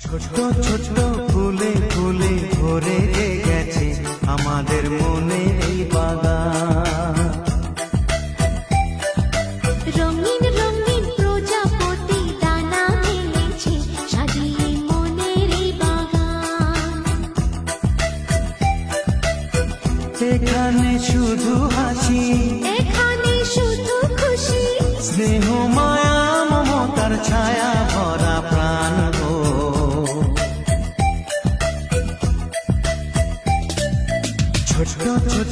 ছোট্ট ছোট্ট ফুলে ফুলে ভরে গেছে আমাদের মনে এই বাগান। রঙিন রঙিন প্রজাপতি ডানা মেলেছে সাজিয়ে মনের এই বাগান। এখানে শুধু হাসি, এখানে শুধু খুশি, স্নেহ মায়া মমতার ছায়া ভরা প্রাণ গো। ছোট্ট ছোট্ট